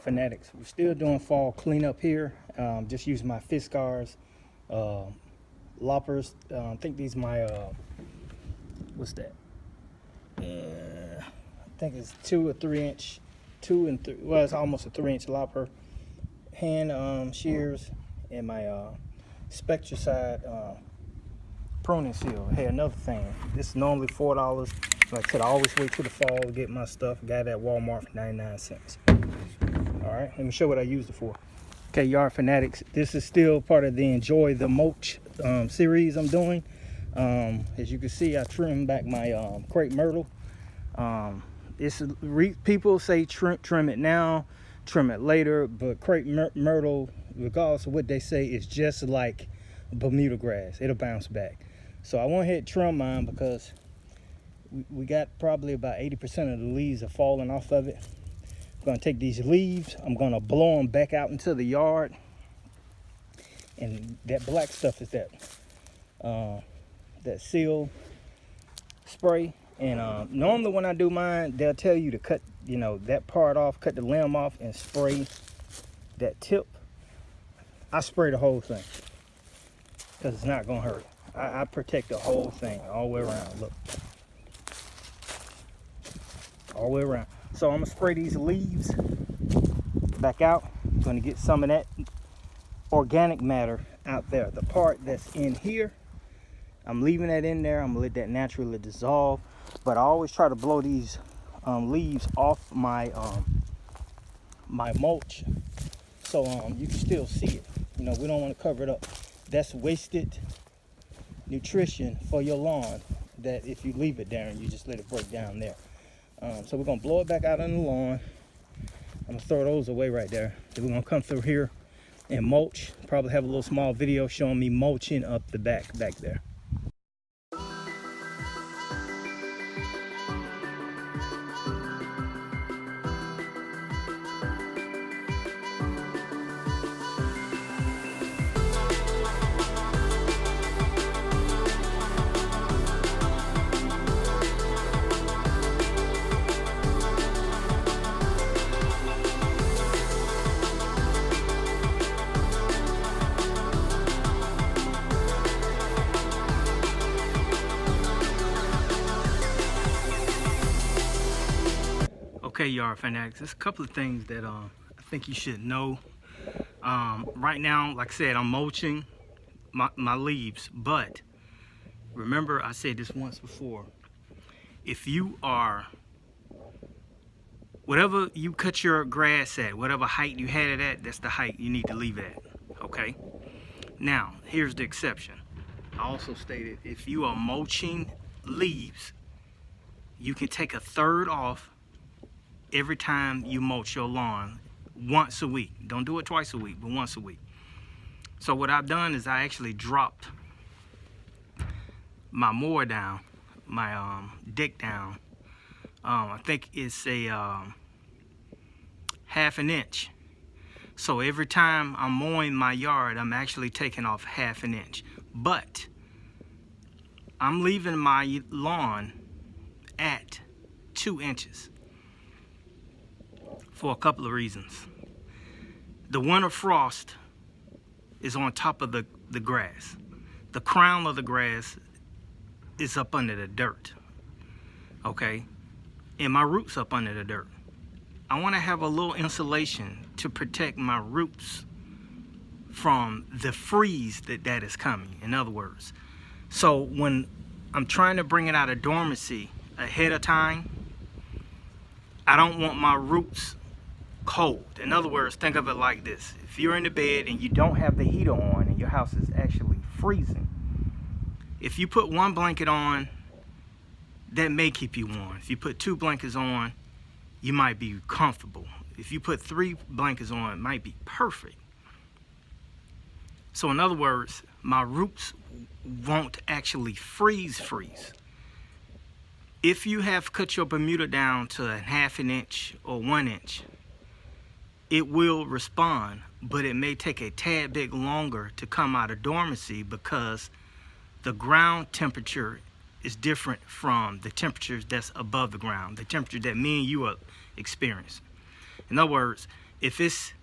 Fanatics. We're still doing fall cleanup here. Just using my Fiskars loppers. I think these my what's that? I think it's 2 or 3 inch, 2 and 3. Well, it's almost a 3-inch lopper. Hand shears and my Spectracide pruning seal. Hey, another thing. This is normally $4. Like I said, I always wait till the fall to get my stuff. Got it at Walmart for 99 cents. Alright, let me show what I used it for. Okay, Yard Fanatics, this is still part of the Enjoy the Mulch series I'm doing. As you can see, I trimmed back my crepe myrtle. People say trim it now, trim it later, but crepe myrtle, regardless of what they say, is just like Bermuda grass. It'll bounce back. So I went ahead and trim mine because we got probably about 80% of the leaves are falling off of it. I'm gonna take these leaves, I'm gonna blow them back out into the yard, and that black stuff is that seal spray. And normally when I do mine, they'll tell you to cut, that part off, cut the limb off, and spray that tip. I spray the whole thing because it's not gonna hurt. I protect the whole thing all the way around. Look, all the way around. So I'm gonna spray these leaves back out. I'm gonna get some of that organic matter out there. The part that's in here, I'm leaving that in there. I'm gonna let that naturally dissolve. But I always try to blow these leaves off my my mulch, so you can still see it. We don't want to cover it up. That's wasted nutrition for your lawn, that if you leave it there and you just let it break down there. So we're gonna blow it back out on the lawn. I'm gonna throw those away right there. Then we're gonna come through here and mulch. Probably have a little small video showing me mulching up the back there. Okay, Yard Fanatics, there's a couple of things that I think you should know. Right now, like I said, I'm mulching my leaves, but remember I said this once before. If you are, whatever you cut your grass at, whatever height you had it at, that's the height you need to leave it at, okay? Now, here's the exception. I also stated if you are mulching leaves, you can take 1/3 off every time you mulch your lawn once a week. Don't do it twice a week, but once a week. So what I've done is I actually dropped my mower down, my deck down. I think it's a 1/2 inch. So every time I'm mowing my yard, I'm actually taking off 1/2 inch. But I'm leaving my lawn at 2 inches. For a couple of reasons. The winter frost is on top of the grass. The crown of the grass is up under the dirt, okay? And my roots up under the dirt. I want to have a little insulation to protect my roots from the freeze that is coming, in other words. So when I'm trying to bring it out of dormancy ahead of time, I don't want my roots cold. In other words, think of it like this. If you're in the bed and you don't have the heater on and your house is actually freezing, if you put 1 blanket on, that may keep you warm. If you put 2 blankets on, you might be comfortable. If you put 3 blankets on, it might be perfect. So in other words, my roots won't actually freeze. If you have cut your Bermuda down to 1/2 inch or 1 inch, it will respond, but it may take a tad bit longer to come out of dormancy because the ground temperature is different from the temperatures that's above the ground, the temperature that me and you are experiencing. In other words, If it's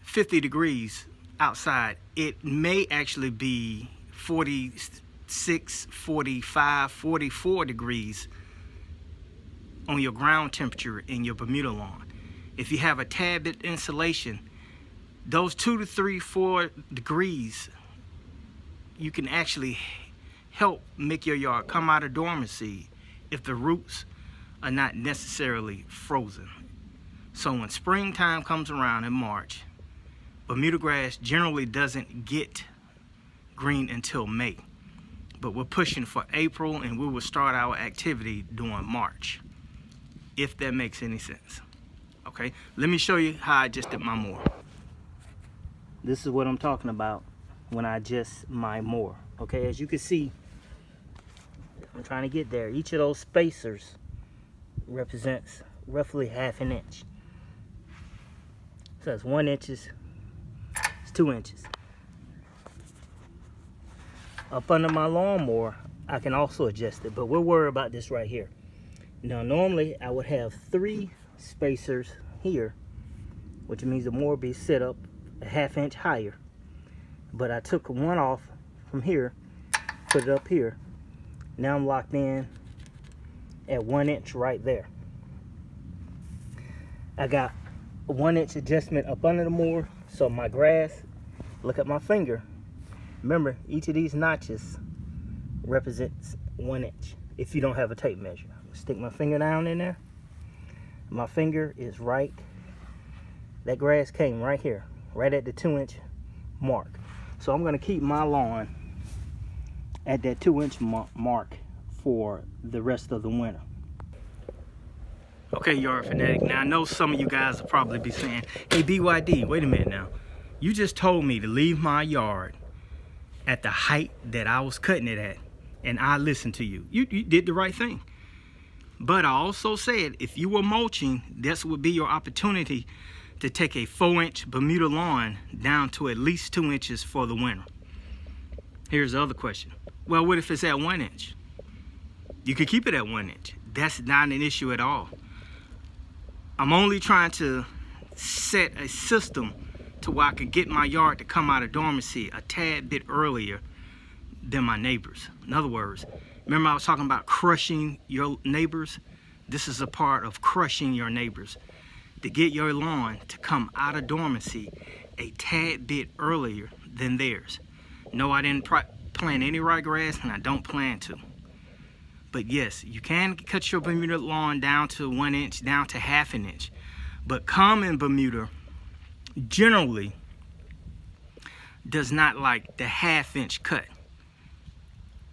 50 degrees outside, it may actually be 46, 45, 44 degrees on your ground temperature in your Bermuda lawn. If you have a tad bit insulation, those 2 to 3, 4 degrees, you can actually help make your yard come out of dormancy if the roots are not necessarily frozen. So when springtime comes around in March, Bermuda grass generally doesn't get green until May. But we're pushing for April, and we will start our activity during March, if that makes any sense. Okay, let me show you how I adjusted my mower. This is what I'm talking about when I adjust my mower. Okay, as you can see, I'm trying to get there. Each of those spacers represents roughly ½ inch. So it's 1 inch, it's 2 inches. Up under my lawnmower, I can also adjust it, but we'll worry about this right here. Now, normally I would have 3 spacers here, which means the mower be set up a ½ inch higher. But I took one off from here, put it up here. Now I'm locked in at 1 inch right there. I got a 1 inch adjustment up under the mower, so my grass, look at my finger. Remember, each of these notches represents 1 inch if you don't have a tape measure. Stick my finger down in there. My finger is right. That grass came right here, right at the 2 inch mark. So I'm going to keep my lawn at that 2 inch mark for the rest of the winter. Okay, Yard Fanatic. Now I know some of you guys will probably be saying, hey BYD, wait a minute now. You just told me to leave my yard at the height that I was cutting it at, and I listened to you. You did the right thing. But I also said if you were mulching, this would be your opportunity to take a 4 inch Bermuda lawn down to at least 2 inches for the winter. Here's the other question. Well, what if it's at 1 inch? You could keep it at 1 inch. That's not an issue at all. I'm only trying to set a system to where I could get my yard to come out of dormancy a tad bit earlier than my neighbors. In other words, remember I was talking about crushing your neighbors? This is a part of crushing your neighbors, to get your lawn to come out of dormancy a tad bit earlier than theirs. No, I didn't plant any ryegrass, and I don't plan to. But yes, you can cut your Bermuda lawn down to 1 inch, down to ½ inch. But common Bermuda generally does not like the ½ inch cut.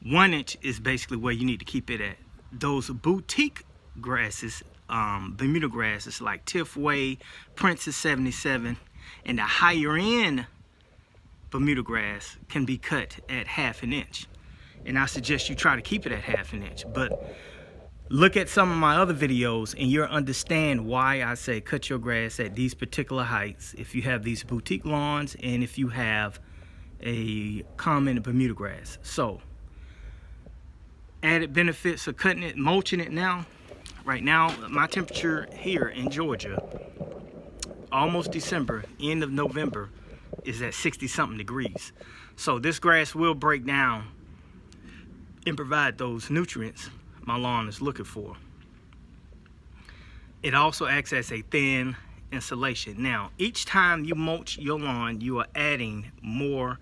1 inch is basically where you need to keep it at. Those boutique grasses, Bermuda grasses like Tiffway, Princess 77, and the higher end Bermuda grass can be cut at ½ inch. And I suggest you try to keep it at ½ inch. But look at some of my other videos and you'll understand why I say cut your grass at these particular heights if you have these boutique lawns and if you have a common Bermuda grass. So, added benefits of cutting it, mulching it now. Right now, my temperature here in Georgia, almost December, end of November, is at 60-something degrees. So this grass will break down and provide those nutrients my lawn is looking for. It also acts as a thin insulation. Now, each time you mulch your lawn, you are adding more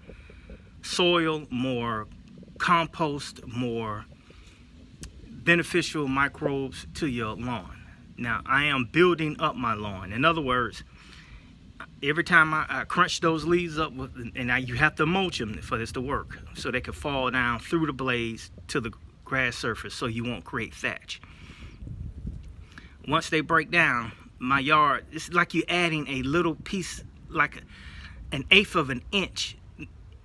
soil, more compost, more beneficial microbes to your lawn. Now, I am building up my lawn. In other words, every time I crunch those leaves up, and you have to mulch them for this to work, so they can fall down through the blades to the grass surface so you won't create thatch. Once they break down, my yard, it's like you're adding a little piece, like an 1/8 of an inch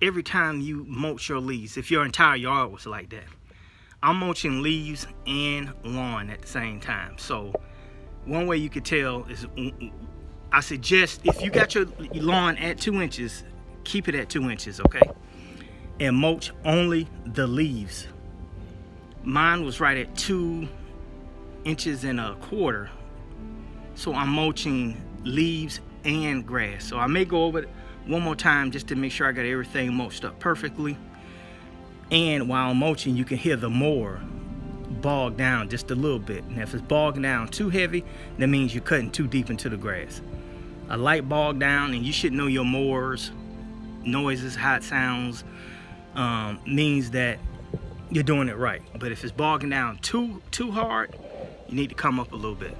every time you mulch your leaves, if your entire yard was like that. I'm mulching leaves and lawn at the same time. So one way you could tell is, I suggest if you got your lawn at 2 inches, keep it at 2 inches, okay? And mulch only the leaves. Mine was right at 2 1/4 inches. So I'm mulching leaves and grass. So I may go over it one more time just to make sure I got everything mulched up perfectly. And while I'm mulching, you can hear the mower bog down just a little bit. And if it's bogging down too heavy, that means you're cutting too deep into the grass. A light bog down, and you should know your mowers, noises, how it sounds, means that you're doing it right. But if it's bogging down too hard, you need to come up a little bit.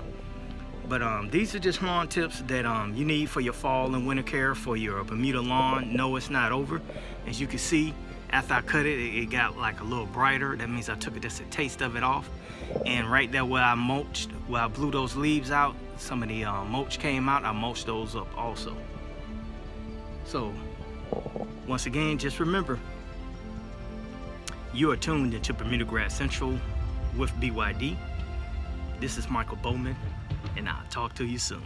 But these are just lawn tips that you need for your fall and winter care for your Bermuda lawn. No, it's not over. As you can see, after I cut it, it got like a little brighter. That means I took just a taste of it off. And right there where I mulched, where I blew those leaves out, some of the mulch came out. I mulched those up also. So once again, just remember, you are tuned into Bermuda Grass Central with BYD. This is Michael Bowman, and I'll talk to you soon.